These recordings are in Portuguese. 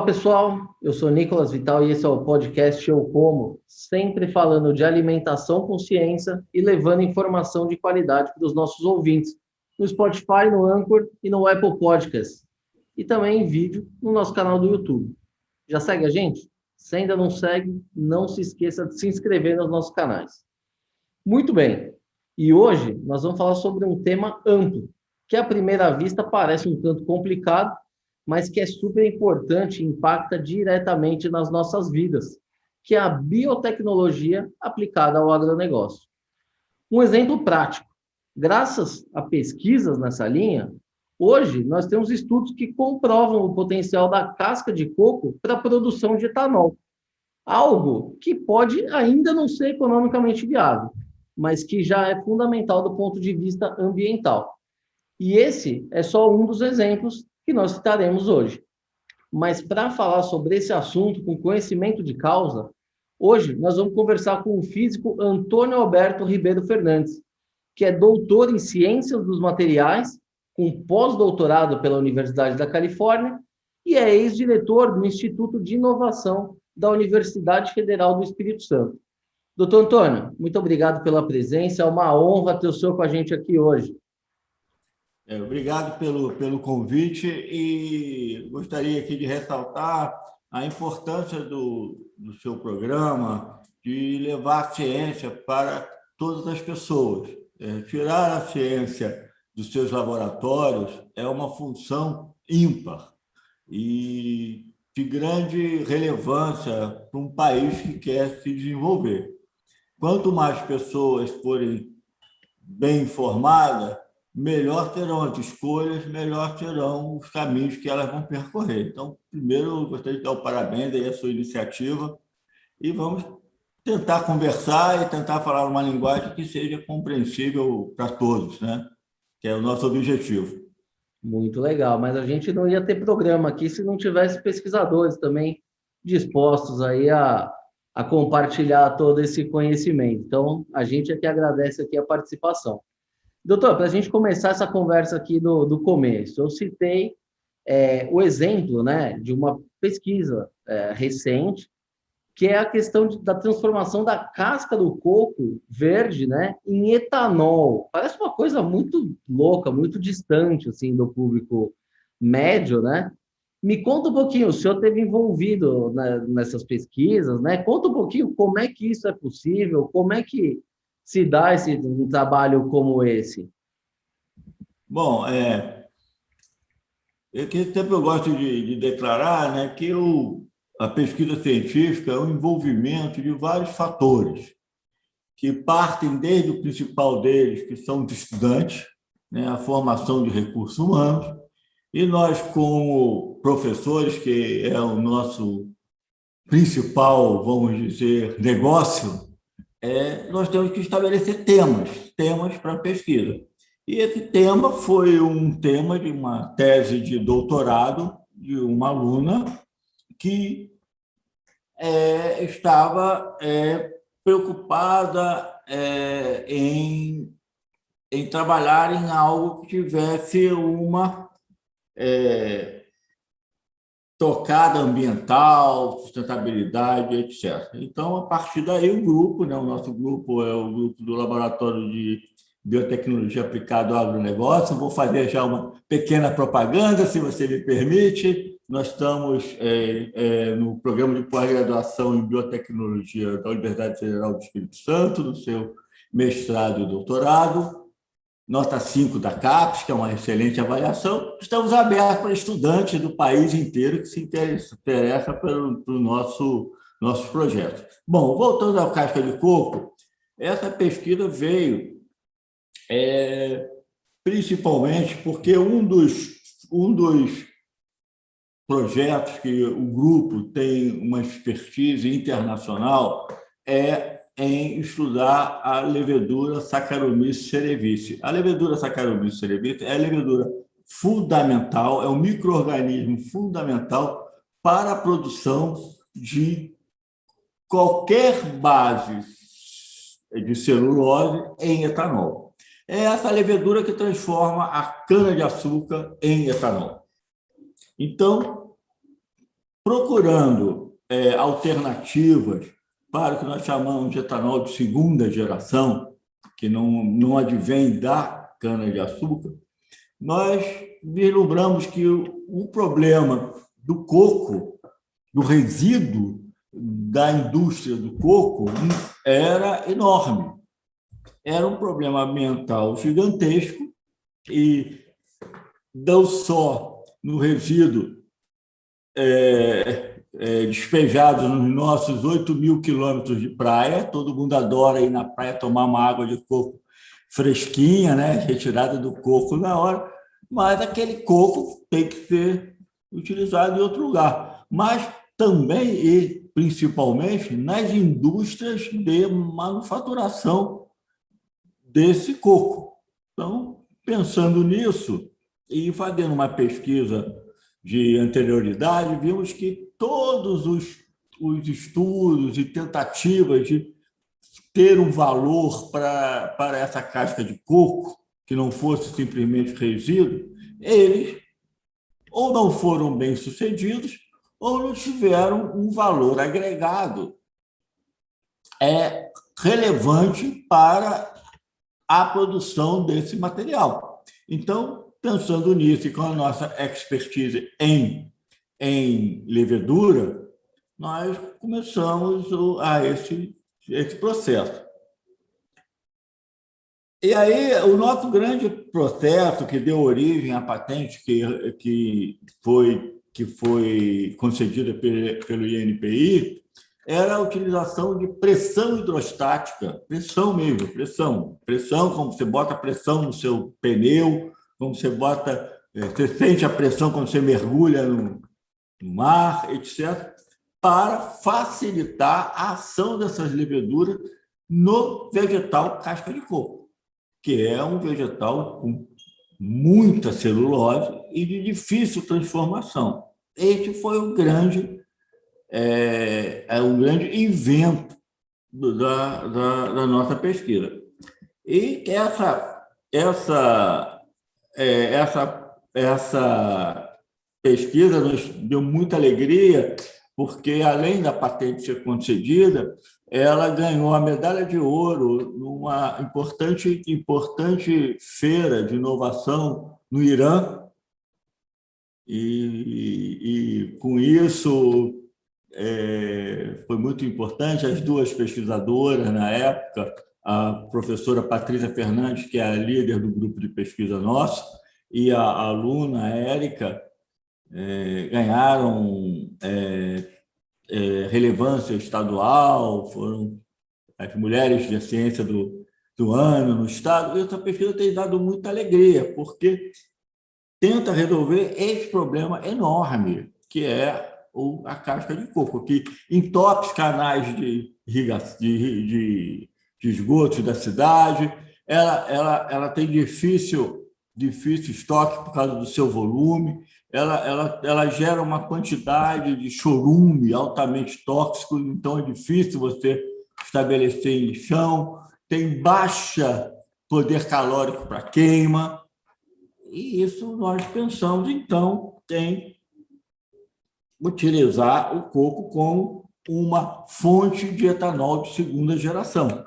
Olá, pessoal. Eu sou Nicolas Vital e esse é o podcast Eu Como, sempre falando de alimentação com ciência e levando informação de qualidade para os nossos ouvintes, no Spotify, no Anchor e no Apple Podcasts, e também em vídeo no nosso canal do YouTube. Já segue a gente? Se ainda não segue, não se esqueça de se inscrever nos nossos canais. Muito bem. E hoje nós vamos falar sobre um tema amplo, que à primeira vista parece um tanto complicado, mas que é super importante e impacta diretamente nas nossas vidas, que é a biotecnologia aplicada ao agronegócio. Um exemplo prático. Graças a pesquisas nessa linha, hoje nós temos estudos que comprovam o potencial da casca de coco para a produção de etanol, algo que pode ainda não ser economicamente viável, mas que já é fundamental do ponto de vista ambiental. E esse é só um dos exemplos que nós citaremos hoje. Mas para falar sobre esse assunto com conhecimento de causa, hoje nós vamos conversar com o físico Antônio Alberto Ribeiro Fernandes, que é doutor em Ciências dos Materiais, com pós-doutorado pela Universidade da Califórnia e é ex-diretor do Instituto de Inovação da Universidade Federal do Espírito Santo. Doutor Antônio, muito obrigado pela presença, é uma honra ter o senhor com a gente aqui hoje. Obrigado pelo convite e gostaria aqui de ressaltar a importância do seu programa de levar a ciência para todas as pessoas. Tirar a ciência dos seus laboratórios é uma função ímpar e de grande relevância para um país que quer se desenvolver. Quanto mais pessoas forem bem informadas, melhor terão as escolhas, melhor terão os caminhos que elas vão percorrer. Então, primeiro, eu gostaria de dar o parabéns aí à sua iniciativa e vamos tentar conversar e tentar falar uma linguagem que seja compreensível para todos, né? Que é o nosso objetivo. Muito legal, mas a gente não ia ter programa aqui se não tivesse pesquisadores também dispostos aí a compartilhar todo esse conhecimento. Então, a gente é que agradece aqui a participação. Doutor, para a gente começar essa conversa aqui do começo, eu citei o exemplo, né, de uma pesquisa recente, que é a questão da transformação da casca do coco verde, né, em etanol. Parece uma coisa muito louca, muito distante, assim, do público médio, né? Me conta um pouquinho, o senhor esteve envolvido, né, nessas pesquisas, né? Conta um pouquinho como é que isso é possível, como é que se dá um trabalho como esse? Bom, sempre eu gosto de declarar, né, que a pesquisa científica é o envolvimento de vários fatores, que partem desde o principal deles, que são os estudantes, né, a formação de recursos humanos, e nós, como professores, que é o nosso principal, vamos dizer, negócio, nós temos que estabelecer temas para a pesquisa. E esse tema foi um tema de uma tese de doutorado de uma aluna que estava preocupada em trabalhar em algo que tivesse uma tocada ambiental, sustentabilidade, etc. Então, a partir daí, o grupo, né, o nosso grupo é o grupo do Laboratório de Biotecnologia Aplicada ao Agronegócio. Vou fazer já uma pequena propaganda, se você me permite. Nós estamos no programa de pós-graduação em Biotecnologia da Universidade Federal do Espírito Santo, no seu mestrado e doutorado. Nota 5 da CAPES, que é uma excelente avaliação. Estamos abertos para estudantes do país inteiro que se interessam pelo nosso projeto. Bom, voltando à casca de coco, essa pesquisa veio principalmente porque um dos projetos que o grupo tem uma expertise internacional em estudar a levedura Saccharomyces cerevisiae. A levedura Saccharomyces cerevisiae é a levedura fundamental, é um micro-organismo fundamental para a produção de qualquer base de celulose em etanol. É essa levedura que transforma a cana-de-açúcar em etanol. Então, procurando alternativas para o que nós chamamos de etanol de segunda geração, que não advém da cana-de-açúcar, nós vislumbramos que o problema do coco, do resíduo da indústria do coco, era enorme. Era um problema ambiental gigantesco e não só no resíduo despejados nos nossos 8.000 quilômetros de praia. Todo mundo adora ir na praia tomar uma água de coco fresquinha, né? Retirada do coco na hora, mas aquele coco tem que ser utilizado em outro lugar. Mas também e principalmente nas indústrias de manufaturação desse coco. Então, pensando nisso e fazendo uma pesquisa de anterioridade, vimos que todos os estudos e tentativas de ter um valor para essa casca de coco, que não fosse simplesmente resíduo, eles ou não foram bem-sucedidos ou não tiveram um valor agregado relevante para a produção desse material. Então, pensando nisso e com a nossa expertise em levedura, nós começamos esse processo. E aí, o nosso grande processo que deu origem à patente que foi concedida pelo INPI era a utilização de pressão hidrostática, pressão mesmo, pressão, como você bota pressão no seu pneu, como você sente a pressão quando você mergulha no mar, etc., para facilitar a ação dessas leveduras no vegetal casca de coco, que é um vegetal com muita celulose e de difícil transformação. Este foi um grande invento da nossa pesquisa. E essa pesquisa nos deu muita alegria, porque, além da patente ser concedida, ela ganhou a medalha de ouro numa importante feira de inovação no Irã. E com isso, foi muito importante. As duas pesquisadoras, na época, a professora Patrícia Fernandes, que é a líder do grupo de pesquisa nosso, e a aluna Érica, ganharam relevância estadual, foram as mulheres de ciência do ano no estado. E essa pesquisa tem dado muita alegria, porque tenta resolver esse problema enorme, que é a casca de coco, que entope os canais de esgotos da cidade. Ela tem difícil estoque por causa do seu volume. Ela gera uma quantidade de chorume altamente tóxico, então é difícil você estabelecer em lixão. Tem baixa poder calórico para queima. E isso nós pensamos, então, em utilizar o coco como uma fonte de etanol de segunda geração.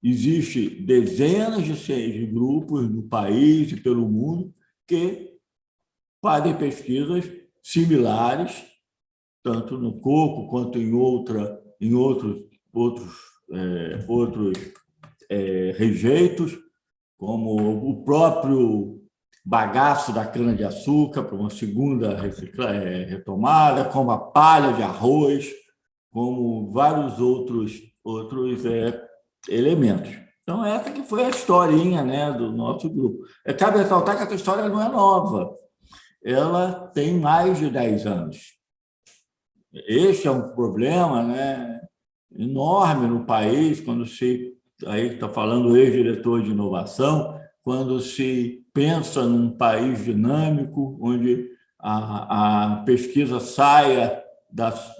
Existem dezenas de grupos no país e pelo mundo que fazem pesquisas similares, tanto no coco quanto em outros rejeitos, como o próprio bagaço da cana-de-açúcar para uma segunda retomada, como a palha de arroz, como vários outros elementos. Então, essa que foi a historinha, né, do nosso grupo. Cabe ressaltar que essa história não é nova. Ela tem mais de 10 anos. Este é um problema, né, enorme no país, quando aí está falando o ex-diretor de inovação, quando se pensa num país dinâmico, onde a pesquisa saia das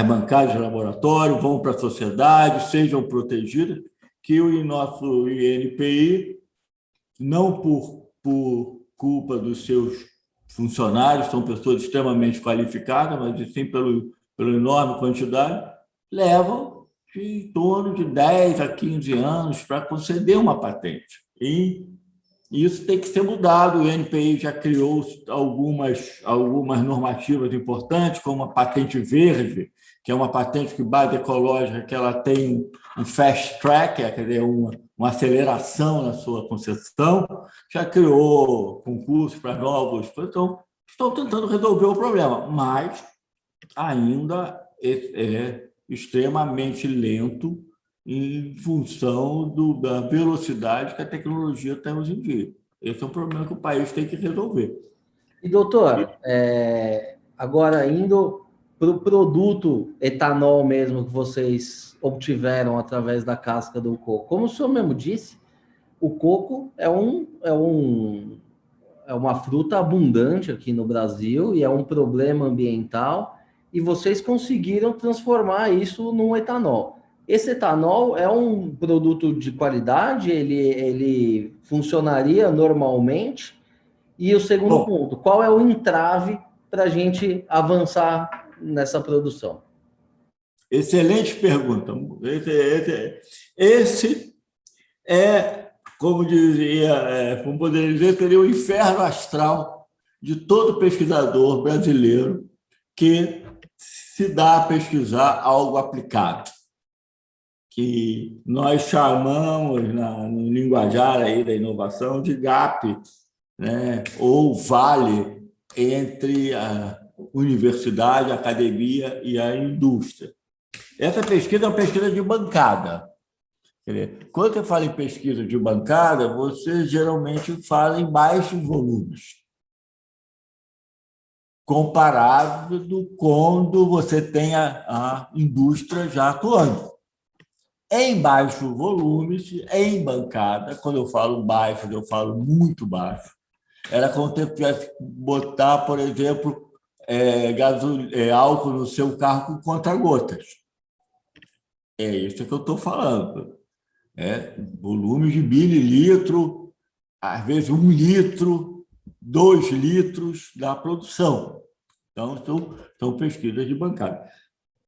bancadas de laboratório, vão para a sociedade, sejam protegidas, que o nosso INPI, não por culpa dos seus funcionários, são pessoas extremamente qualificadas, mas sim pela enorme quantidade, levam em torno de 10 a 15 anos para conceder uma patente. E isso tem que ser mudado. O INPI já criou algumas normativas importantes, como a patente verde, que é uma patente que base ecológica, que ela tem um fast track, quer dizer, uma aceleração na sua concessão, já criou concursos para novos, então estão tentando resolver o problema, mas ainda é extremamente lento em função da velocidade que a tecnologia tem hoje em dia. Esse é um problema que o país tem que resolver. E, doutor, agora indo para o produto etanol mesmo que vocês obtiveram através da casca do coco. Como o senhor mesmo disse, o coco é uma fruta abundante aqui no Brasil e é um problema ambiental, e vocês conseguiram transformar isso num etanol. Esse etanol é um produto de qualidade, ele funcionaria normalmente? E o segundo Bom, ponto, qual é o entrave para a gente avançar nessa produção? excelente pergunta. Esse é, como dizia, como poderia dizer, seria o inferno astral de todo pesquisador brasileiro que se dá a pesquisar algo aplicado, que nós chamamos no linguajar aí da inovação de gap, né, ou vale entre a universidade, a academia e a indústria. Essa pesquisa é uma pesquisa de bancada. Quer dizer, quando você fala em pesquisa de bancada, você geralmente fala em baixos volumes, comparado quando você tem a indústria já atuando. Em baixo volume, em bancada, quando eu falo baixo, eu falo muito baixo. Era como se eu tivesse que botar, por exemplo, álcool no seu carro com conta-gotas. É isso que eu estou falando. Volume de mililitro, às vezes 1 litro, 2 litros da produção. Então, são pesquisas de bancada.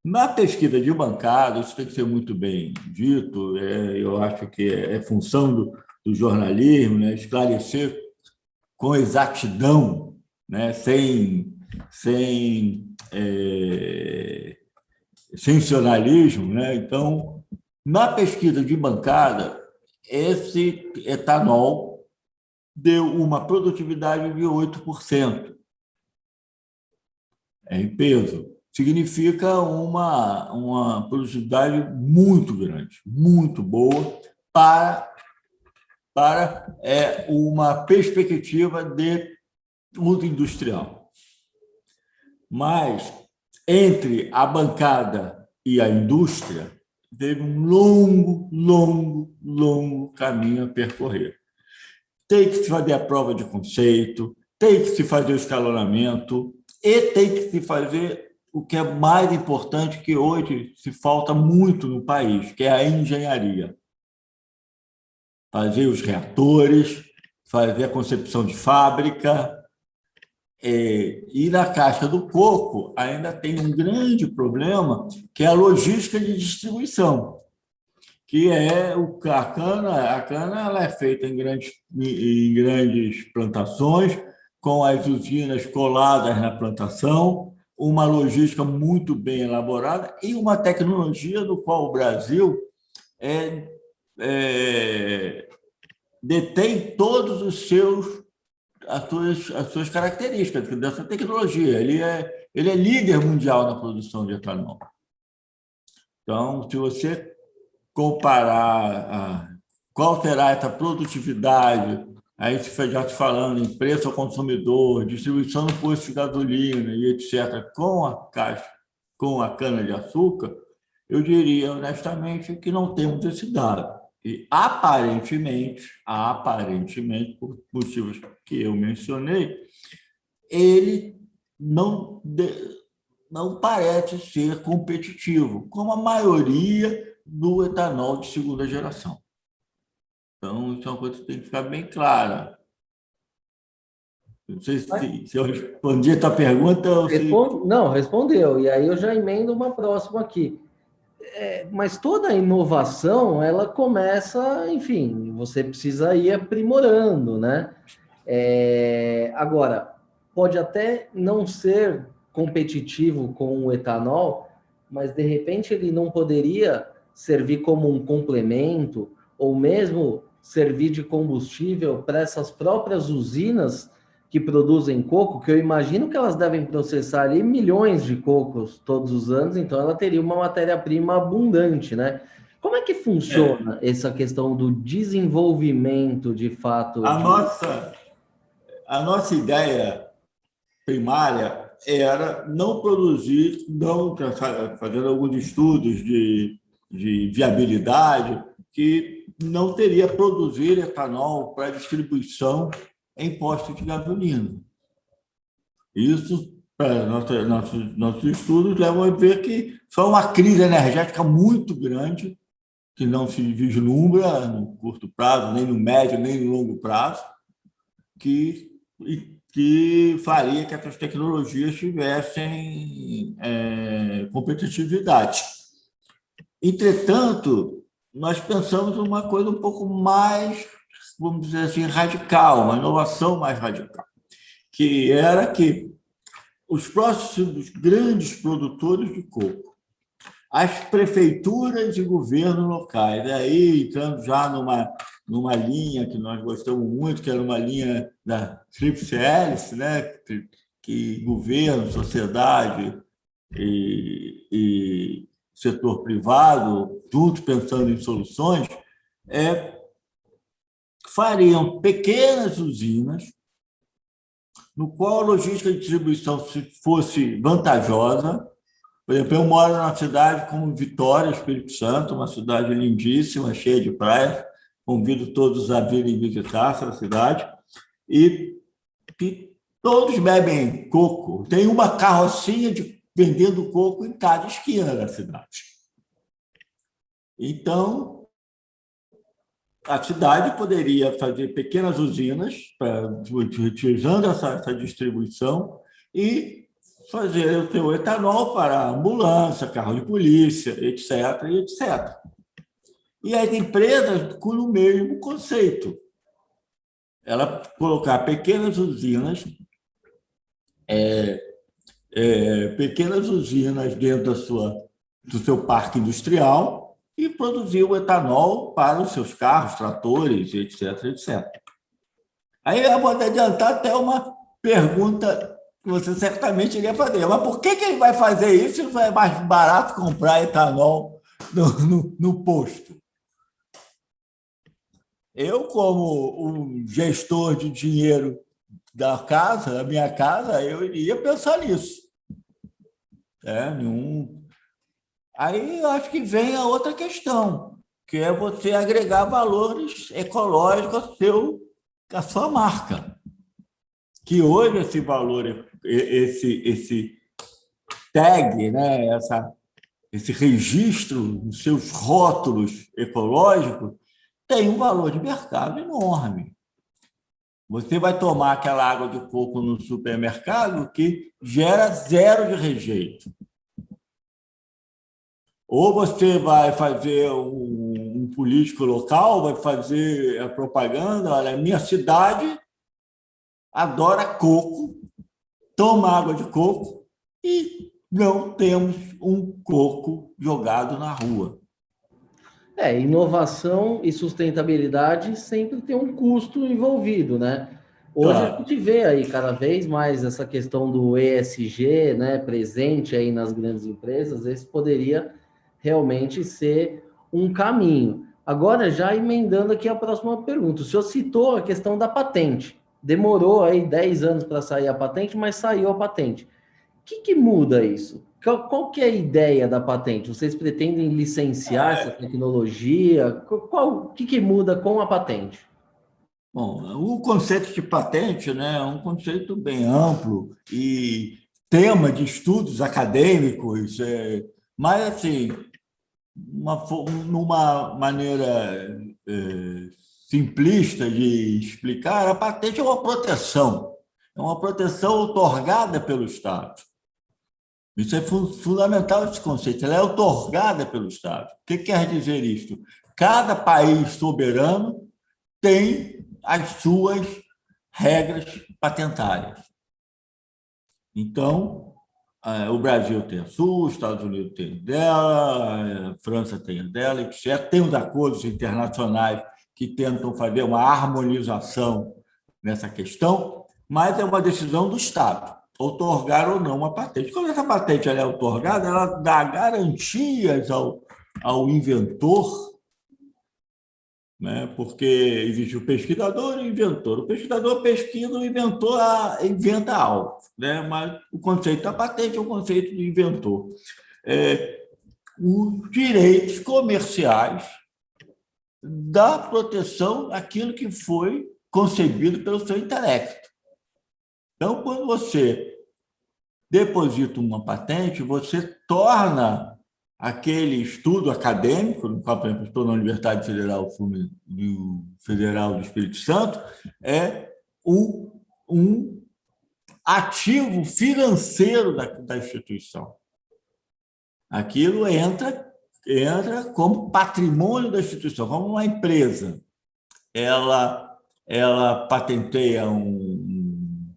Na pesquisa de bancada, isso tem que ser muito bem dito, eu acho que é função do jornalismo, né, esclarecer com exatidão, né, sem sensacionalismo, né? Então, na pesquisa de bancada, esse etanol deu uma produtividade de 8%. Em peso. Significa uma produtividade muito grande, muito boa para uma perspectiva de uso industrial. Mas, entre a bancada e a indústria, teve um longo caminho a percorrer. Tem que se fazer a prova de conceito, tem que se fazer o escalonamento e tem que se fazer o que é mais importante, que hoje se falta muito no país, que é a engenharia. Fazer os reatores, fazer a concepção de fábrica. E na caixa do coco ainda tem um grande problema, que é a logística de distribuição, que é a cana ela é feita em grandes plantações, com as usinas coladas na plantação, uma logística muito bem elaborada e uma tecnologia do qual o Brasil detém todos os as suas características dessa tecnologia. Ele é líder mundial na produção de etanol. Então, se você comparar qual será essa produtividade, aí se já te falando em preço ao consumidor, distribuição no posto de gasolina e etc., com a cana-de-açúcar, eu diria honestamente que não temos esse dado. E aparentemente, por motivos que eu mencionei, ele não parece ser competitivo, como a maioria do etanol de segunda geração. Então, isso é uma coisa que tem que ficar bem clara. Não sei se eu respondi a tua pergunta ou se... Não, respondeu. E aí eu já emendo uma próxima aqui. Mas toda a inovação, ela começa, enfim, você precisa ir aprimorando, né? Agora, pode até não ser competitivo com o etanol, mas de repente ele não poderia servir como um complemento ou mesmo servir de combustível para essas próprias usinas que produzem coco, que eu imagino que elas devem processar ali milhões de cocos todos os anos, então ela teria uma matéria-prima abundante, né? Como é que funciona essa questão do desenvolvimento de fato? A nossa ideia primária era não produzir, não fazendo alguns estudos de viabilidade, que não teria produzir etanol para distribuição em postos de gasolina. Isso, nossos estudos levam a ver que foi uma crise energética muito grande, que não se vislumbra no curto prazo, nem no médio, nem no longo prazo, que faria que essas tecnologias tivessem competitividade. Entretanto, nós pensamos uma coisa um pouco mais, vamos dizer assim, radical, uma inovação mais radical, que era que os próximos grandes produtores de coco, as prefeituras e governos locais, aí entrando já numa linha que nós gostamos muito, que era uma linha da tríplice hélice, né? Que governo, sociedade e setor privado, juntos pensando em soluções, fariam pequenas usinas no qual a logística de distribuição fosse vantajosa. Por exemplo, eu moro numa cidade como Vitória, Espírito Santo, uma cidade lindíssima, cheia de praias. Convido todos a virem visitar essa cidade. E todos bebem coco. Tem uma carrocinha vendendo coco em cada esquina da cidade. Então, a cidade poderia fazer pequenas usinas, utilizando essa distribuição, e fazer o seu etanol para ambulância, carro de polícia, etc., etc. E as empresas com o mesmo conceito. Ela colocar pequenas usinas dentro do seu parque industrial e produzir o etanol para os seus carros, tratores, etc., etc. Aí eu vou adiantar até uma pergunta que você certamente iria fazer. Mas por que ele vai fazer isso se é mais barato comprar etanol no posto? Eu, como um gestor de dinheiro da minha casa, eu iria pensar nisso. Aí eu acho que vem a outra questão, que é você agregar valores ecológicos à sua marca. Que hoje esse valor, esse tag, né, esse registro nos seus rótulos ecológicos, tem um valor de mercado enorme. Você vai tomar aquela água de coco no supermercado que gera 0 de rejeito. Ou você vai fazer um político local, vai fazer a propaganda, olha, minha cidade adora coco, toma água de coco e não temos um coco jogado na rua. Inovação e sustentabilidade sempre tem um custo envolvido, né? Hoje a gente vê aí cada vez mais essa questão do ESG, né, presente aí nas grandes empresas. Esse poderia realmente ser um caminho. Agora, já emendando aqui a próxima pergunta, o senhor citou a questão da patente. Demorou aí 10 anos para sair a patente, mas saiu a patente. O que muda isso? Qual que é a ideia da patente? Vocês pretendem licenciar essa tecnologia? O que muda com a patente? Bom, o conceito de patente, né, é um conceito bem amplo e tema de estudos acadêmicos, mas, assim, numa maneira simplista de explicar, a patente é uma proteção. é uma proteção outorgada pelo Estado. Isso é fundamental, esse conceito. Ela é outorgada pelo Estado. O que quer dizer isso? Cada país soberano tem as suas regras patentárias. Então, o Brasil tem a sua, os Estados Unidos tem a dela, a França tem a dela, etc. Tem os acordos internacionais que tentam fazer uma harmonização nessa questão, mas é uma decisão do Estado, outorgar ou não uma patente. Quando essa patente ela é outorgada, ela dá garantias ao inventor, né? Porque existe o pesquisador e o inventor. O pesquisador pesquisa, o inventor inventa algo, né? Mas o conceito da patente é o conceito do inventor. Os direitos comerciais da proteção daquilo que foi concebido pelo seu intelecto. Então, quando você deposita uma patente, você torna aquele estudo acadêmico, no qual, por exemplo, estou na Universidade Federal do Espírito Santo, um ativo financeiro da instituição. Aquilo entra como patrimônio da instituição, como uma empresa. Ela patenteia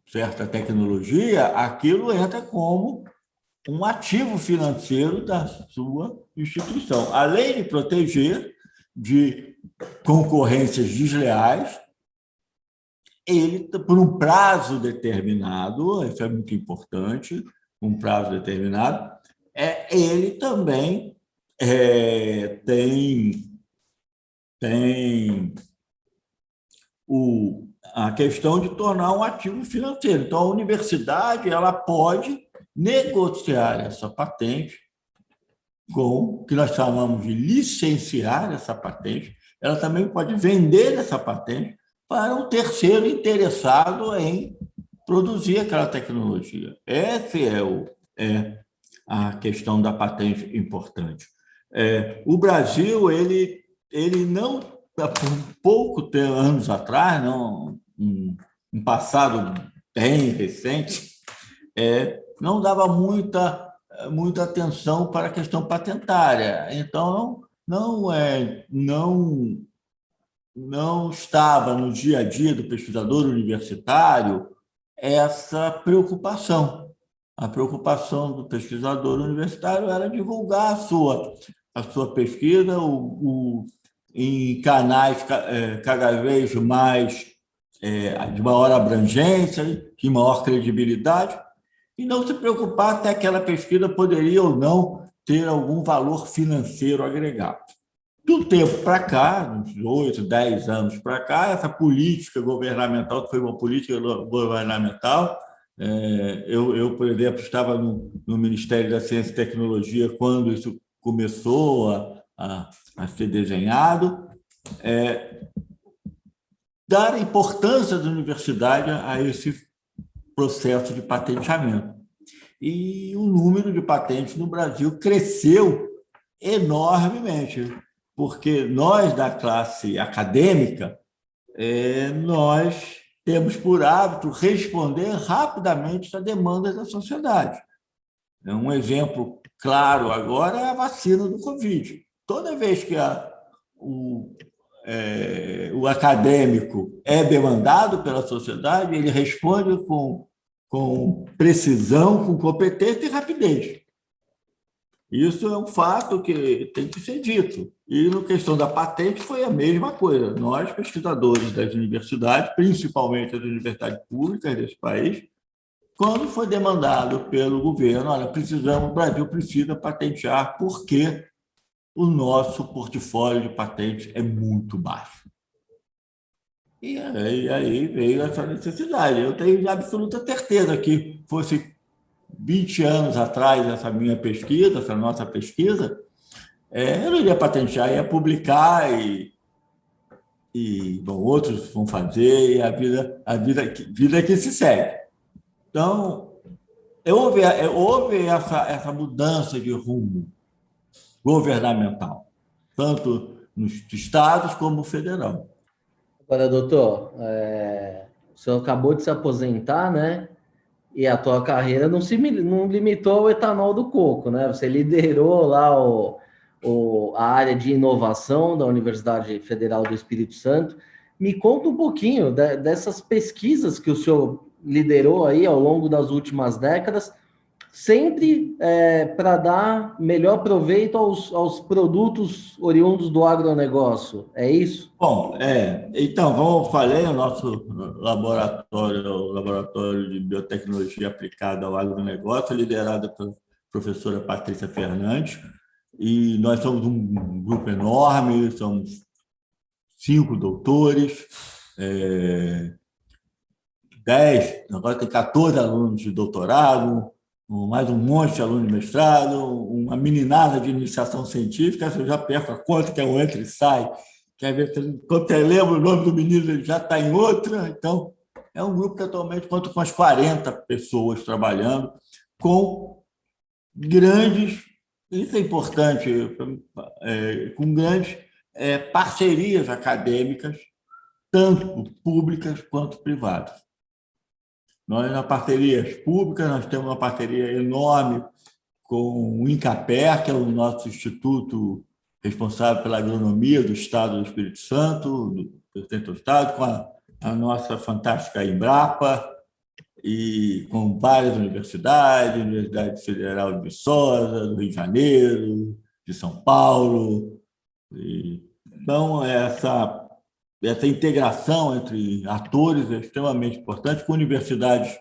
certa tecnologia, aquilo entra como um ativo financeiro da sua instituição, além de proteger de concorrências desleais, ele, por um prazo determinado, isso é muito importante, um prazo determinado, ele também tem a questão de tornar um ativo financeiro. Então, a universidade ela pode negociar essa patente com o que nós chamamos de licenciar essa patente. Ela também pode vender essa patente para um terceiro interessado em produzir aquela tecnologia. Essa é a questão da patente importante. O Brasil, ele não, há pouco anos atrás, não, um passado bem recente, não dava muita atenção para a questão patentária. Então, não estava no dia a dia do pesquisador universitário essa preocupação. A preocupação do pesquisador universitário era divulgar a sua pesquisa em canais cada vez mais de maior abrangência, de maior credibilidade, e não se preocupar se aquela pesquisa poderia ou não ter algum valor financeiro agregado. Do tempo para cá, uns 8, 10 anos para cá, essa política governamental, que foi uma política governamental, eu, por exemplo, estava no Ministério da Ciência e Tecnologia quando isso começou a ser desenhado, dar importância da universidade a esse processo de patenteamento. E o número de patentes no Brasil cresceu enormemente, porque nós, da classe acadêmica, nós temos por hábito responder rapidamente às demandas da sociedade. Um exemplo claro agora é a vacina do Covid. Toda vez que o acadêmico é demandado pela sociedade, ele responde com precisão, com competência e rapidez. Isso é um fato que tem que ser dito. E na questão da patente foi a mesma coisa. Nós, pesquisadores das universidades, principalmente as universidades públicas desse país, quando foi demandado pelo governo, olha, o Brasil precisa patentear porque o nosso portfólio de patentes é muito baixo. E aí veio essa necessidade. Eu tenho absoluta certeza que fosse 20 anos atrás essa minha pesquisa, essa nossa pesquisa, eu não iria patentear, ia publicar e bom, outros vão fazer e a vida que se segue. Então, houve essa mudança de rumo governamental, tanto nos estados como no federal. Agora, doutor, o senhor acabou de se aposentar, né? E a tua carreira não limitou ao etanol do coco, né? Você liderou lá a área de inovação da Universidade Federal do Espírito Santo. Me conta um pouquinho dessas pesquisas que o senhor liderou aí ao longo das últimas décadas, sempre para dar melhor proveito aos produtos oriundos do agronegócio. É isso? Bom, então, como eu falei, o nosso laboratório, o Laboratório de Biotecnologia Aplicada ao Agronegócio, é liderado pela professora Patrícia Fernandes, e nós somos um grupo enorme, somos 5 doutores, 10, agora tem 14 alunos de doutorado, mais um monte de alunos de mestrado, uma meninada de iniciação científica, eu já perco a conta, que é um entra e sai. Quer ver, quando você lembra o nome do menino, ele já está em outra. Então, é um grupo que atualmente conta com umas 40 pessoas trabalhando, com grandes, isso é importante, com grandes parcerias acadêmicas, tanto públicas quanto privadas. Nós, nas parcerias públicas, nós temos uma parceria enorme com o INCAPER, que é o nosso instituto responsável pela agronomia do Estado do Espírito Santo, do presidente do Estado, com a nossa fantástica Embrapa, e com várias universidades, Universidade Federal de Viçosa, do Rio de Janeiro, de São Paulo. Então, essa integração entre atores é extremamente importante, com universidades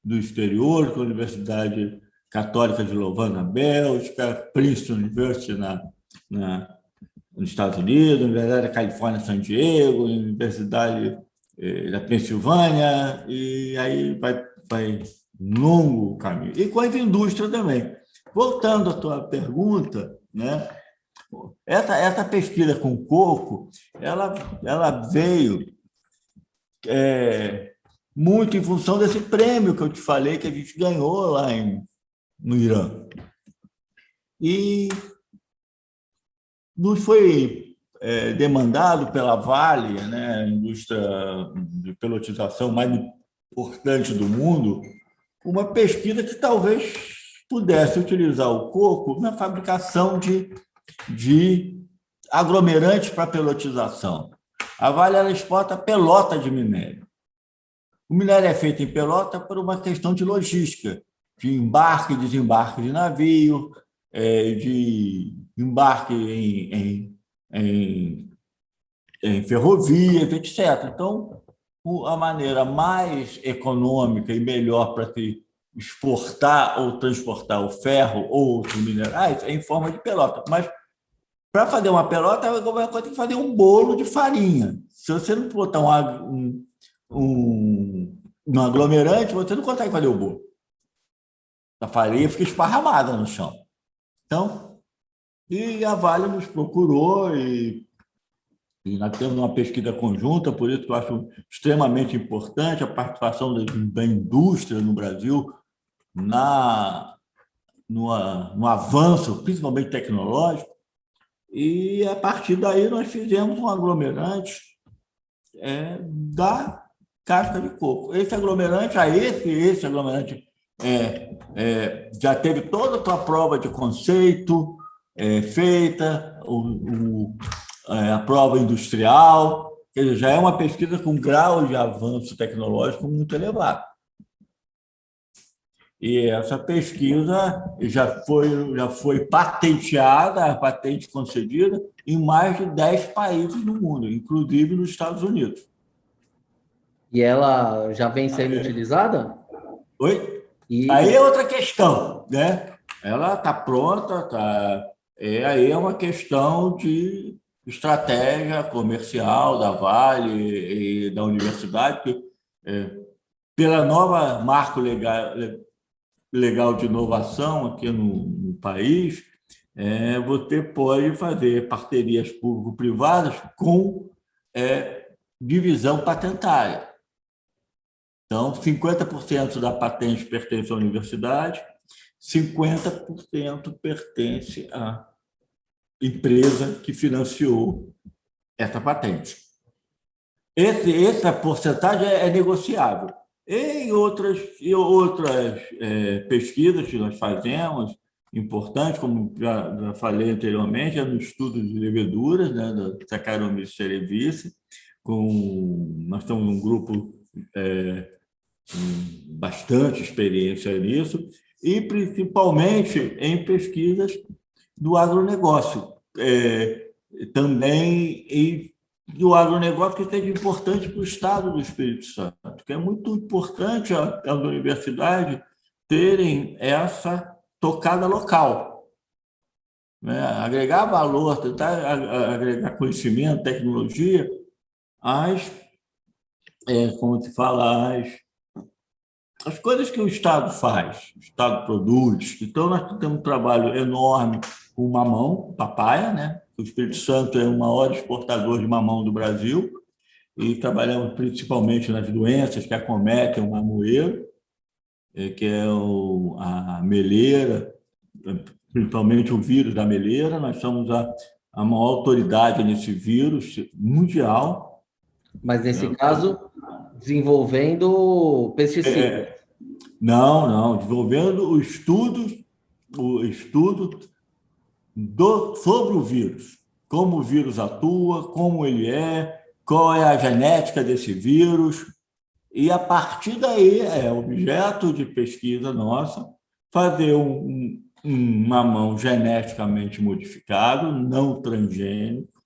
do exterior, com a Universidade Católica de Louvain, na Bélgica, Princeton University nos Estados Unidos, Universidade da Califórnia, San Diego, Universidade da Pensilvânia, e aí vai um longo caminho. E com as indústrias também. Voltando à tua pergunta, né? Essa pesquisa com coco, ela veio muito em função desse prêmio que eu te falei que a gente ganhou lá no Irã. E nos foi demandado pela Vale, né, a indústria de pelotização mais importante do mundo, uma pesquisa que talvez pudesse utilizar o coco na fabricação de aglomerantes para pelotização. A Vale ela exporta pelota de minério. O minério é feito em pelota por uma questão de logística, de embarque e desembarque de navio, de embarque em ferrovias, etc. Então, a maneira mais econômica e melhor para se exportar ou transportar o ferro ou outros minerais é em forma de pelota. Mas, para fazer uma pelota, você tem que fazer um bolo de farinha. Se você não botar um aglomerante, você não consegue fazer o bolo. A farinha fica esparramada no chão. Então, e a Vale nos procurou e nós temos uma pesquisa conjunta, por isso que eu acho extremamente importante a participação da indústria no Brasil no avanço, principalmente tecnológico, e a partir daí nós fizemos um aglomerante da casca de coco. Esse aglomerante já teve toda a sua prova de conceito feita, a prova industrial, quer dizer, já é uma pesquisa com grau de avanço tecnológico muito elevado. E essa pesquisa já foi patenteada, a patente concedida, em mais de 10 países no mundo, inclusive nos Estados Unidos. E ela já vem sendo utilizada? Oi? Aí é outra questão, né? Ela está pronta, aí é uma questão de estratégia comercial da Vale e da universidade, que, pela nova marco legal de inovação aqui no país, você pode fazer parcerias público-privadas com divisão patentária. Então, 50% da patente pertence à universidade, 50% pertence à empresa que financiou essa patente. essa porcentagem é negociável. Em outras pesquisas que nós fazemos, importantes, como já falei anteriormente, é no estudo de leveduras, né, da Saccharomyces cerevisiae, nós temos um grupo com bastante experiência nisso, e principalmente em pesquisas do agronegócio. Também do agronegócio, que seja importante para o Estado do Espírito Santo, que é muito importante as universidades terem essa tocada local, né? Agregar valor, tentar agregar conhecimento, tecnologia, como se fala, as coisas que o Estado faz, o Estado produz. Então, nós temos um trabalho enorme com mamão, papaya, né? O Espírito Santo é o maior exportador de mamão do Brasil, e trabalhamos principalmente nas doenças que acometem o mamoeiro, que é a meleira, principalmente o vírus da meleira. Nós somos a maior autoridade nesse vírus mundial. Mas, nesse caso, desenvolvendo pesticidas. Não, desenvolvendo o estudo sobre o vírus, como o vírus atua, como ele qual é a genética desse vírus, e a partir daí é objeto de pesquisa nossa fazer um mamão geneticamente modificado, não transgênico,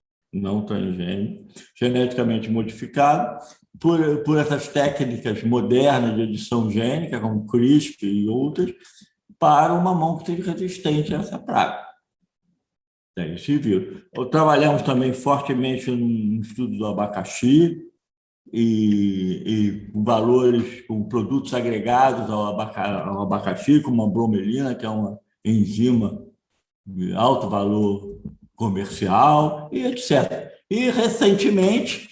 geneticamente modificado por essas técnicas modernas de edição gênica, como CRISPR e outras, para um mamão que seja resistente a essa praga. Esse vírus. Trabalhamos também fortemente no estudo do abacaxi e valores, com produtos agregados ao abacaxi, como a bromelina, que é uma enzima de alto valor comercial, e etc. E recentemente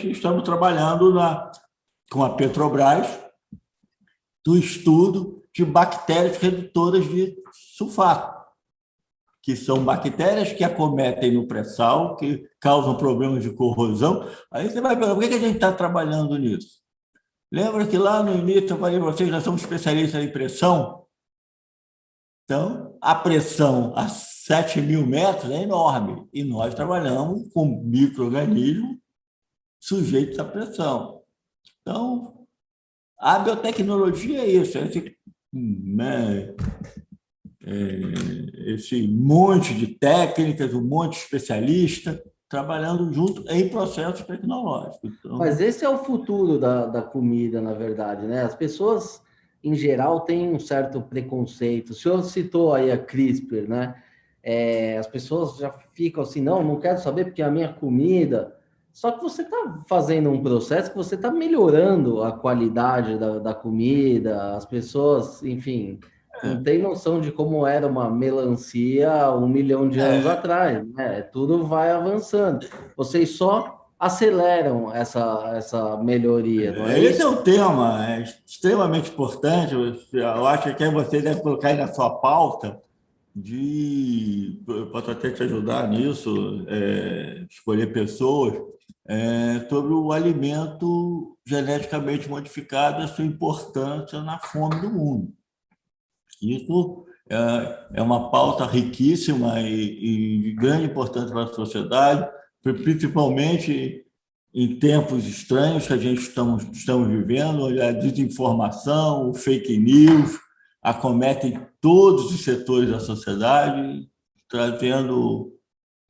estamos trabalhando com a Petrobras do estudo de bactérias redutoras de sulfato, que são bactérias que acometem no pré-sal, que causam problemas de corrosão. Aí você vai perguntar, por que a gente está trabalhando nisso? Lembra que lá no início eu falei para vocês, nós somos especialistas em pressão? Então, a pressão a 7.000 metros é enorme, e nós trabalhamos com micro-organismos sujeitos à pressão. Então, a biotecnologia é isso, esse monte de técnicas, um monte de especialista trabalhando junto em processos tecnológicos. Então... Mas esse é o futuro da comida, na verdade, né? As pessoas, em geral, têm um certo preconceito. O senhor citou aí a CRISPR, né? As pessoas já ficam assim, não quero saber porque é a minha comida. Só que você está fazendo um processo que você está melhorando a qualidade da comida, as pessoas, enfim... Não tem noção de como era uma melancia 1 milhão de anos atrás, né? Tudo vai avançando. Vocês só aceleram essa melhoria, não é isso? Esse é o tema, é extremamente importante. Eu acho que você deve colocar aí na sua pauta eu posso até te ajudar nisso, escolher pessoas, sobre o alimento geneticamente modificado e a sua importância na fome do mundo. Isso é uma pauta riquíssima e de grande importância para a sociedade, principalmente em tempos estranhos que a gente estamos vivendo, onde a desinformação, o fake news acometem todos os setores da sociedade, trazendo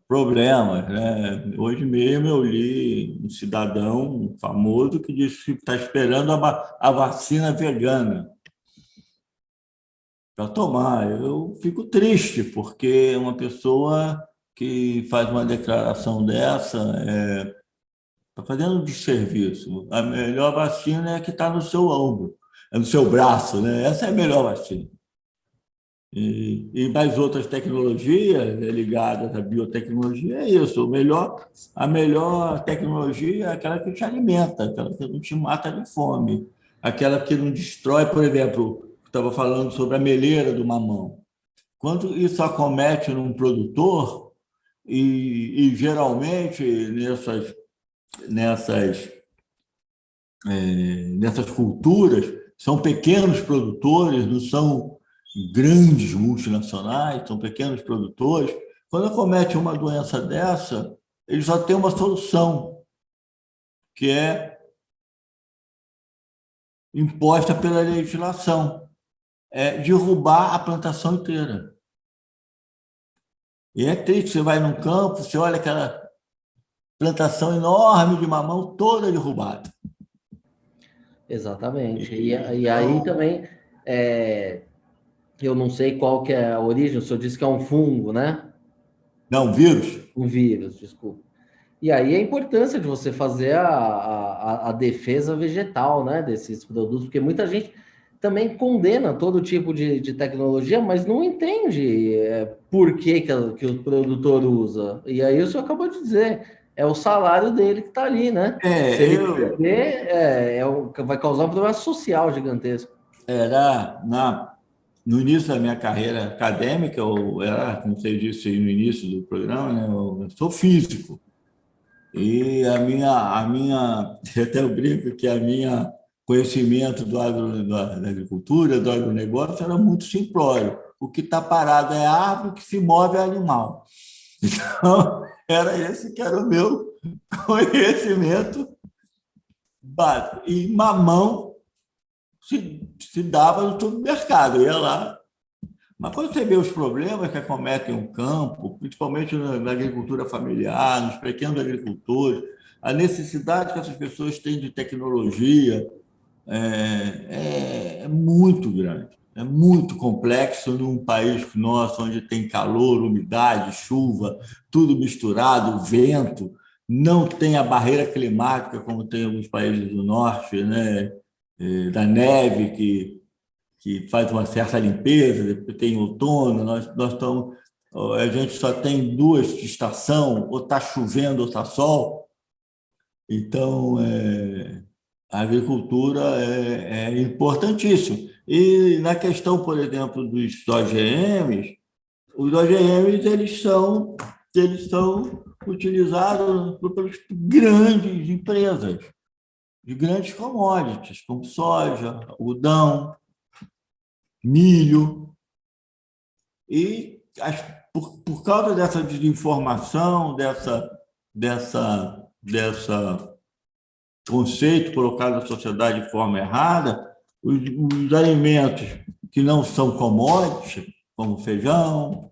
problemas, né? Hoje mesmo eu li um cidadão famoso que disse que está esperando a vacina vegana para tomar. Eu fico triste, porque uma pessoa que faz uma declaração dessa está fazendo um desserviço. A melhor vacina é a que está no seu ombro, no seu braço, né? Essa é a melhor vacina. E mais outras tecnologias ligadas à biotecnologia é isso. A melhor tecnologia é aquela que te alimenta, aquela que não te mata de fome, aquela que não destrói, por exemplo... Estava falando sobre a meleira do mamão. Quando isso acomete num produtor, e geralmente nessas, nessas culturas são pequenos produtores, não são grandes multinacionais, são pequenos produtores. Quando comete uma doença dessa, eles só têm uma solução, que é imposta pela legislação, é derrubar a plantação inteira. E é triste, você vai num campo, você olha aquela plantação enorme de mamão toda derrubada. Exatamente. E aí também, eu não sei qual que é a origem, o senhor disse que é um fungo, né? Não, vírus. Um vírus, desculpa. E aí a importância de você fazer a defesa vegetal, né, desses produtos, porque muita gente também condena todo tipo de tecnologia, mas não entende por que o produtor usa. E aí o senhor acabou de dizer, é o salário dele que está ali, né? Se ele perder, vai causar um problema social gigantesco. No início da minha carreira acadêmica, eu era, como você disse no início do programa, né, eu sou físico. E eu até brinco que a minha conhecimento da agricultura, do agronegócio, era muito simplório. O que está parado é árvore, o que se move é animal. Então, era esse que era o meu conhecimento básico. E mamão se dava no supermercado, ia lá. Mas quando você vê os problemas que acometem o campo, principalmente na agricultura familiar, nos pequenos agricultores, a necessidade que essas pessoas têm de tecnologia é muito grande, é muito complexo num país nosso, onde tem calor, umidade, chuva, tudo misturado, vento, não tem a barreira climática como tem alguns países do norte, né? Da neve que faz uma certa limpeza, depois tem outono, nós estamos, a gente só tem duas estações, ou está chovendo ou está sol. Então, a agricultura é importantíssima. E na questão, por exemplo, dos OGMs, os OGMs eles são utilizados pelas grandes empresas, de grandes commodities, como soja, algodão, milho. E por causa dessa desinformação, dessa conceito colocado na sociedade de forma errada, os alimentos que não são commodities, como feijão,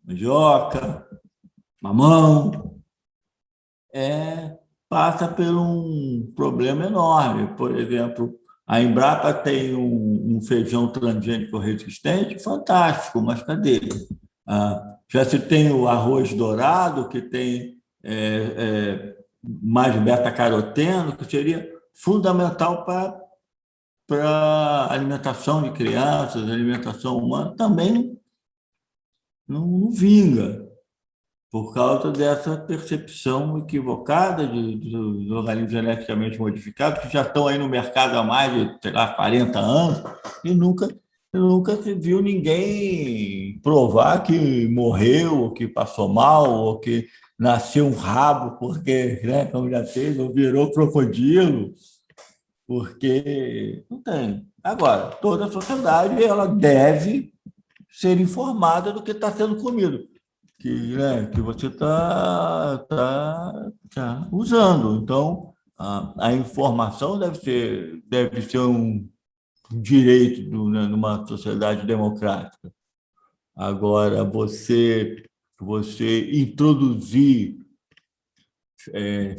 mandioca, mamão, passa por um problema enorme. Por exemplo, a Embrapa tem um feijão transgênico resistente fantástico, mas cadê? Já se tem o arroz dourado, que tem mais beta-caroteno, que seria fundamental para a alimentação de crianças, alimentação humana, também não vinga, por causa dessa percepção equivocada dos organismos geneticamente modificados, que já estão aí no mercado há mais de, sei lá, 40 anos, e nunca se viu ninguém provar que morreu, ou que passou mal, ou que nasceu um rabo, porque, né, como já teve, ou virou crocodilo, porque não tem. Agora, toda a sociedade ela deve ser informada do que está sendo comido, que você tá usando. Então, a informação deve ser um direito numa sociedade democrática. Agora, você introduzir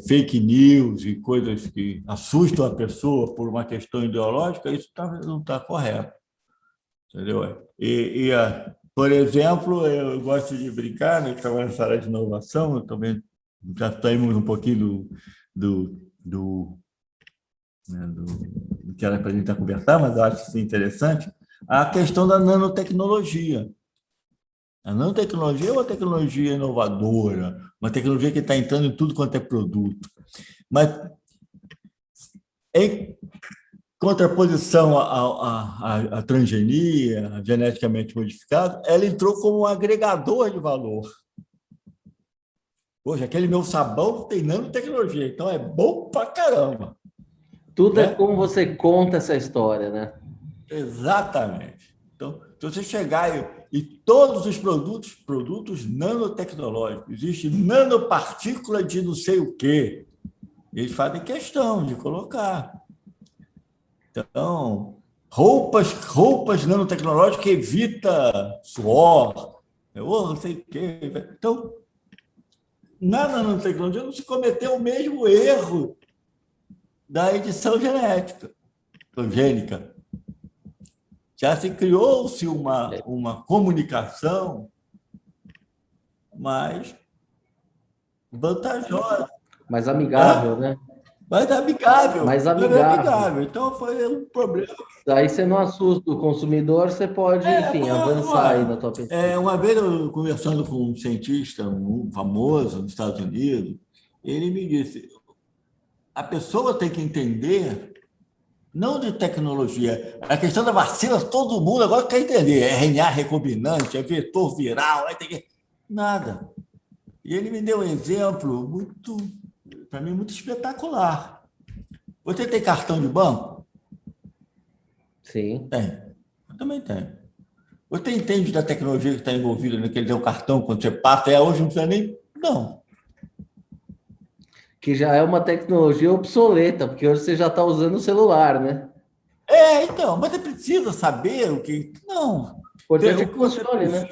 fake news e coisas que assustam a pessoa por uma questão ideológica, isso não está correto. Entendeu? Por exemplo, eu gosto de brincar, né, que estava nessa área de inovação, eu também já saímos um pouquinho do que era para a gente conversar, mas eu acho isso interessante, a questão da nanotecnologia. A nanotecnologia é uma tecnologia inovadora, uma tecnologia que está entrando em tudo quanto é produto. Mas, em contraposição à transgenia, geneticamente modificado, ela entrou como um agregador de valor. Poxa, aquele meu sabão tem nanotecnologia, então é bom pra caramba. Tudo é Né? como você conta essa história, né? Exatamente. Então, se você chegar e todos os produtos nanotecnológicos, existe nanopartícula de não sei o quê, eles fazem questão de colocar. Então, roupas nanotecnológicas que evita suor, não sei o quê. Então, na nanotecnologia não se cometeu o mesmo erro da edição gênica. Já se criou-se uma comunicação mais vantajosa. Mais amigável, né? Mais amigável. Mais Mais amigável. amigável. Então, foi um problema. Daí você não assusta o consumidor, você pode, enfim, avançar aí na tua pesquisa. Uma vez eu conversando com um cientista famoso nos Estados Unidos, ele me disse: a pessoa tem que entender, não de tecnologia, a questão da vacina, todo mundo agora quer entender. É RNA recombinante, é vetor viral, aí tem que. Nada. E ele me deu um exemplo muito, para mim, muito espetacular. Você tem cartão de banco? Sim. Tem. Eu também tenho. Você entende da tecnologia que está envolvida naquele teu cartão quando você passa? Hoje não precisa nem. Não. Que já é uma tecnologia obsoleta, porque hoje você já está usando o celular, né? Então, mas você precisa saber o que. Não. O importante é que funcione, né?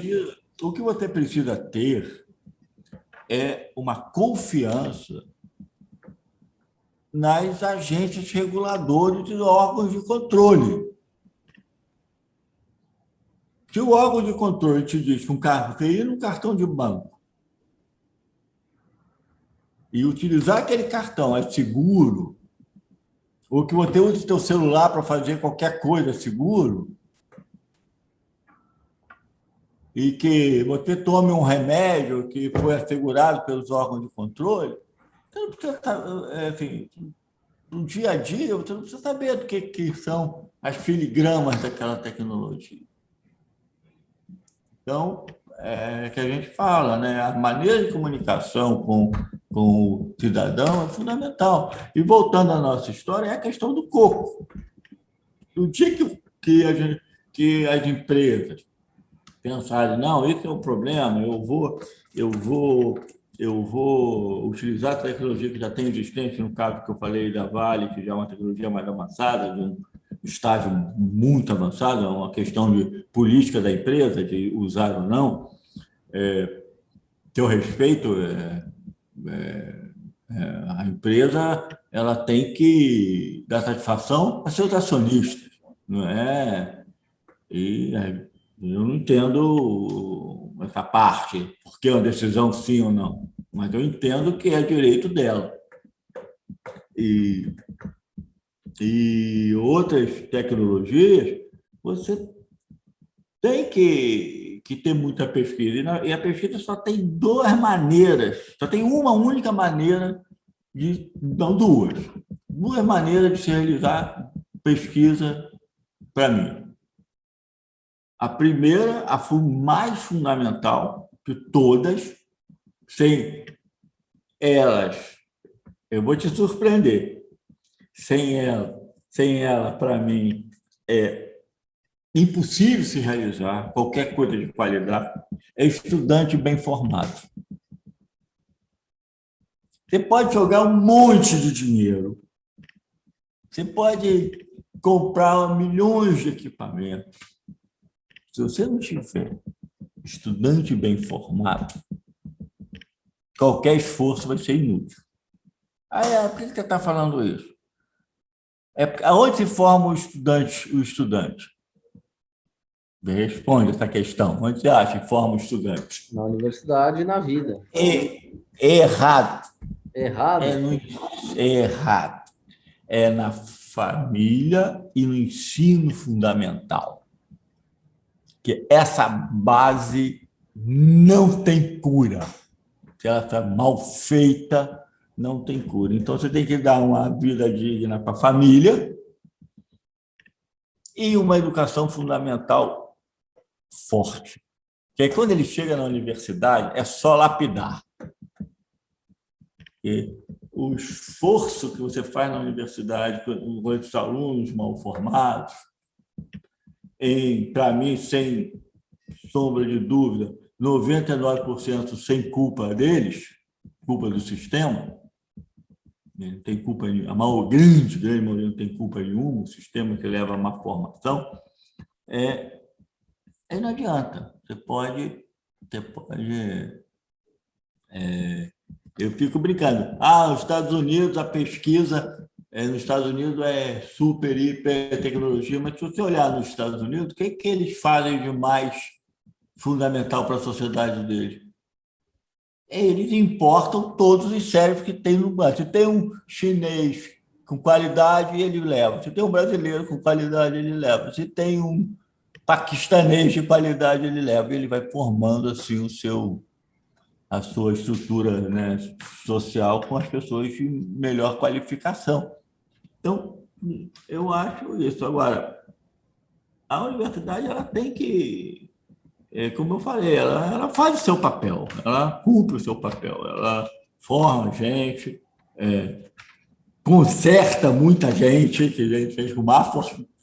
O que você precisa ter é uma confiança nas agências reguladoras e órgãos de controle. Se o órgão de controle te diz que você ir no cartão de banco e utilizar aquele cartão é seguro, ou que você use o seu celular para fazer qualquer coisa seguro, e que você tome um remédio que foi assegurado pelos órgãos de controle, você não precisa, assim, no dia a dia, você não precisa saber do que são as filigramas daquela tecnologia. Então, é que a gente fala, né? A maneira de comunicação com o cidadão é fundamental. E voltando à nossa história, é a questão do coco. No dia que as empresas pensarem, não, esse é o problema, eu vou utilizar a tecnologia que já tem existente, no caso que eu falei da Vale, que já é uma tecnologia mais avançada, de um estágio muito avançado, é uma questão de política da empresa, de usar ou não, que eu respeito, a empresa ela tem que dar satisfação a seus acionistas, não é? E eu não entendo essa parte, porque é uma decisão sim ou não, mas eu entendo que é direito dela. E outras tecnologias, você tem que ter muita pesquisa. E a pesquisa só tem duas maneiras, só tem uma única maneira não, duas maneiras de se realizar pesquisa para mim. A primeira, a mais fundamental de todas, sem elas, eu vou te surpreender, sem ela para mim, é impossível se realizar qualquer coisa de qualidade, é estudante bem formado. Você pode jogar um monte de dinheiro, você pode comprar milhões de equipamentos. Se você não tiver estudante bem formado, qualquer esforço vai ser inútil. Por que você está falando isso? Aonde se forma o estudante? Responde essa questão. Onde você acha que forma o estudante? Na universidade e na vida. Errado. Errado? Errado. É na família e no ensino fundamental. Que essa base não tem cura. Se ela está mal feita, não tem cura. Então, você tem que dar uma vida digna para a família e uma educação fundamental forte. Que aí, quando ele chega na universidade, é só lapidar. Porque o esforço que você faz na universidade com os alunos mal formados, para mim, sem sombra de dúvida, 99% sem culpa deles, culpa do sistema, não tem culpa nenhuma, a maior grande maioria não tem culpa nenhuma, o sistema que leva a má formação, aí não adianta. Eu fico brincando. Os Estados Unidos, a pesquisa nos Estados Unidos é super, hiper tecnologia, mas se você olhar nos Estados Unidos, o que eles fazem de mais fundamental para a sociedade deles? Eles importam todos os cérebros que tem no Brasil. Se tem um chinês com qualidade, ele leva. Se tem um brasileiro com qualidade, ele leva. Se tem um paquistanês de qualidade, ele leva. Ele vai formando assim a sua estrutura, né, social com as pessoas de melhor qualificação. Então, eu acho isso. Agora, a universidade ela tem que, como eu falei, ela faz o seu papel, ela cumpre o seu papel, ela forma a gente, conserta muita gente, que a gente fez com má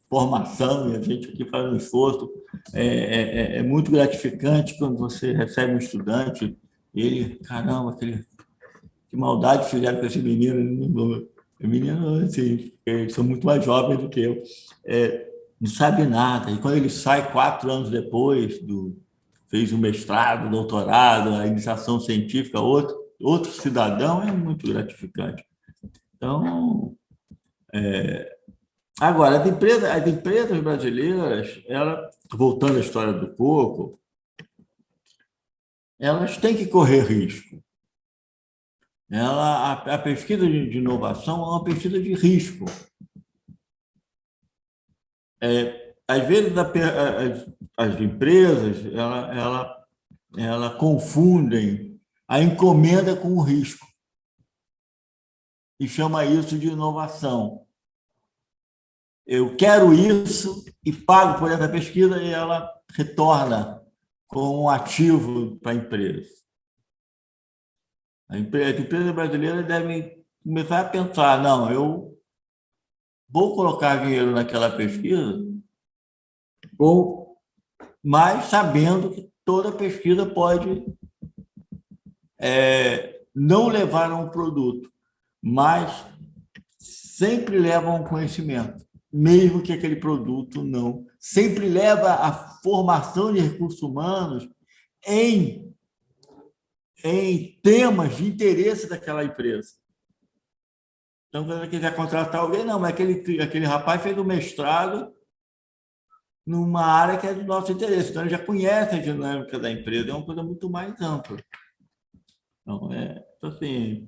formação e a gente aqui faz um esforço. É muito gratificante quando você recebe um estudante e ele, caramba, que maldade fizeram com esse menino. Menino, assim, eles são muito mais jovens do que eu. Não sabe nada. E quando ele sai 4 anos depois, fez um mestrado, doutorado, a iniciação científica, outro cidadão, é muito gratificante. Então, agora, as empresas brasileiras, voltando à história do coco, elas têm que correr risco. A pesquisa de inovação é uma pesquisa de risco. Às vezes, as empresas ela confundem a encomenda com o risco e chama isso de inovação. Eu quero isso e pago por essa pesquisa e ela retorna como um ativo para a empresa. As empresas brasileiras devem começar a pensar, não, eu vou colocar dinheiro naquela pesquisa, mas sabendo que toda pesquisa pode não levar a um produto, mas sempre leva a um conhecimento, mesmo que aquele produto não. Sempre leva a formação de recursos humanos em temas de interesse daquela empresa. Então, quando você quiser contratar alguém, não, mas aquele rapaz fez um mestrado numa área que é do nosso interesse. Então, ele já conhece a dinâmica da empresa, é uma coisa muito mais ampla. Então, assim,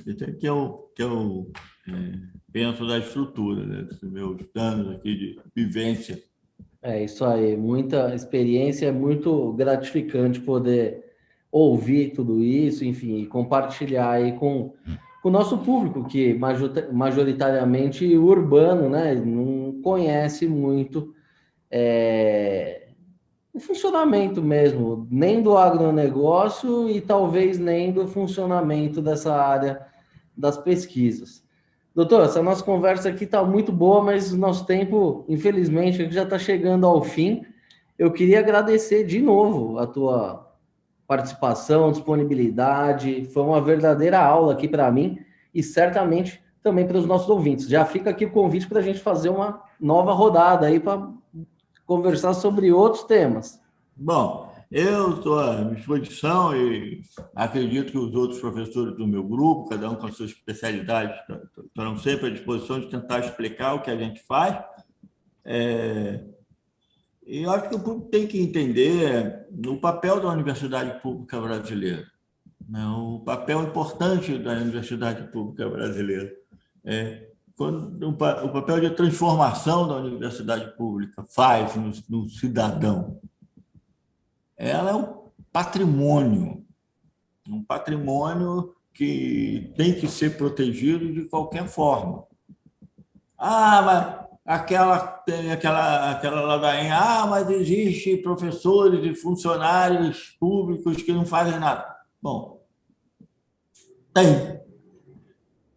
isso é que eu penso da estrutura, né, dos meus anos aqui de vivência. É isso aí, muita experiência, é muito gratificante poder ouvir tudo isso, enfim, e compartilhar aí com o nosso público, que majoritariamente urbano, né, não conhece muito o funcionamento mesmo, nem do agronegócio e talvez nem do funcionamento dessa área das pesquisas. Doutor, essa nossa conversa aqui está muito boa, mas o nosso tempo, infelizmente, já está chegando ao fim. Eu queria agradecer de novo a tua participação, disponibilidade. Foi uma verdadeira aula aqui para mim e certamente também para os nossos ouvintes. Já fica aqui o convite para a gente fazer uma nova rodada aí para conversar sobre outros temas. Bom, eu estou à disposição e acredito que os outros professores do meu grupo, cada um com a sua especialidade, estarão sempre à disposição de tentar explicar o que a gente faz. E eu acho que o público tem que entender o papel da universidade pública brasileira, né? O papel importante da universidade pública brasileira. O papel de transformação da universidade pública faz no cidadão. Ela é um patrimônio que tem que ser protegido de qualquer forma. Mas aquela ladainha, mas existe professores e funcionários públicos que não fazem nada. Bom, Tem.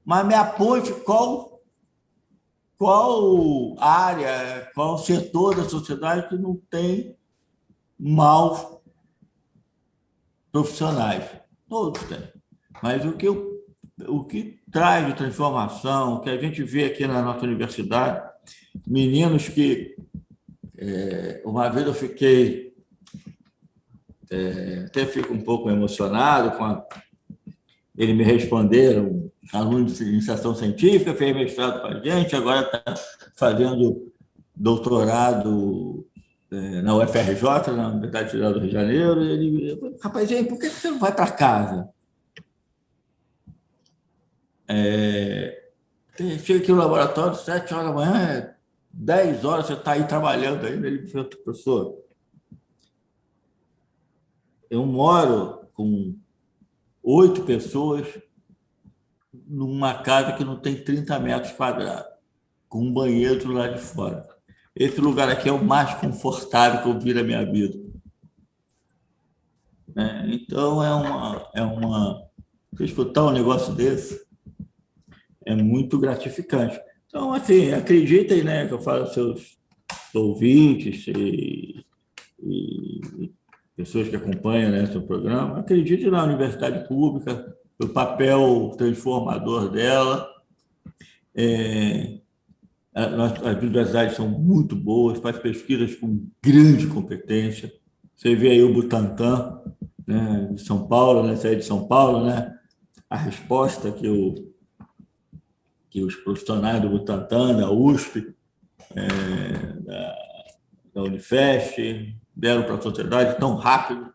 Mas me aponte qual área, qual setor da sociedade que não tem maus profissionais. Todos têm. Mas o que traz de transformação, o que a gente vê aqui na nossa universidade, meninos que uma vez eu fiquei, até fico um pouco emocionado eles me responderam, aluno de iniciação científica, fez mestrado com a gente, agora está fazendo doutorado na UFRJ, na Universidade Federal do Rio de Janeiro. Ele falou, rapaz, por que você não vai para casa? Chega aqui no laboratório, 7 horas da manhã, 10 horas, você está aí trabalhando ainda. Ele me falou, professor, eu moro com 8 pessoas numa casa que não tem 30 metros quadrados, com um banheiro do lado de fora. Esse lugar aqui é o mais confortável que eu vi na minha vida. Então, você escutar um negócio desse é muito gratificante. Então, assim, acreditem, né, que eu falo aos seus ouvintes e pessoas que acompanham, né, seu programa, acreditem na universidade pública, no papel transformador dela. As universidades são muito boas, faz pesquisas com grande competência. Você vê aí o Butantan, né, de São Paulo, né, sede de São Paulo, né, a resposta que os profissionais do Butantan, da USP, da Unifesp, deram para a sociedade tão rápido.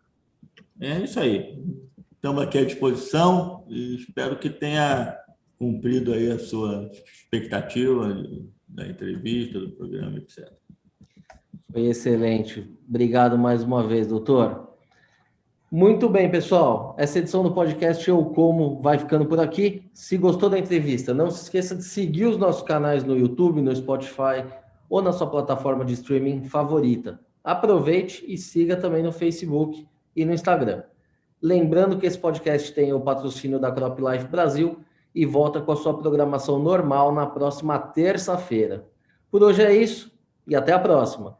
É isso aí. Estamos aqui à disposição e espero que tenha cumprido aí a sua expectativa da entrevista, do programa, etc. Foi excelente. Obrigado mais uma vez, doutor. Muito bem, pessoal. Essa edição do podcast Eu Como vai ficando por aqui. Se gostou da entrevista, não se esqueça de seguir os nossos canais no YouTube, no Spotify ou na sua plataforma de streaming favorita. Aproveite e siga também no Facebook e no Instagram. Lembrando que esse podcast tem o patrocínio da Crop Life Brasil e volta com a sua programação normal na próxima terça-feira. Por hoje é isso e até a próxima.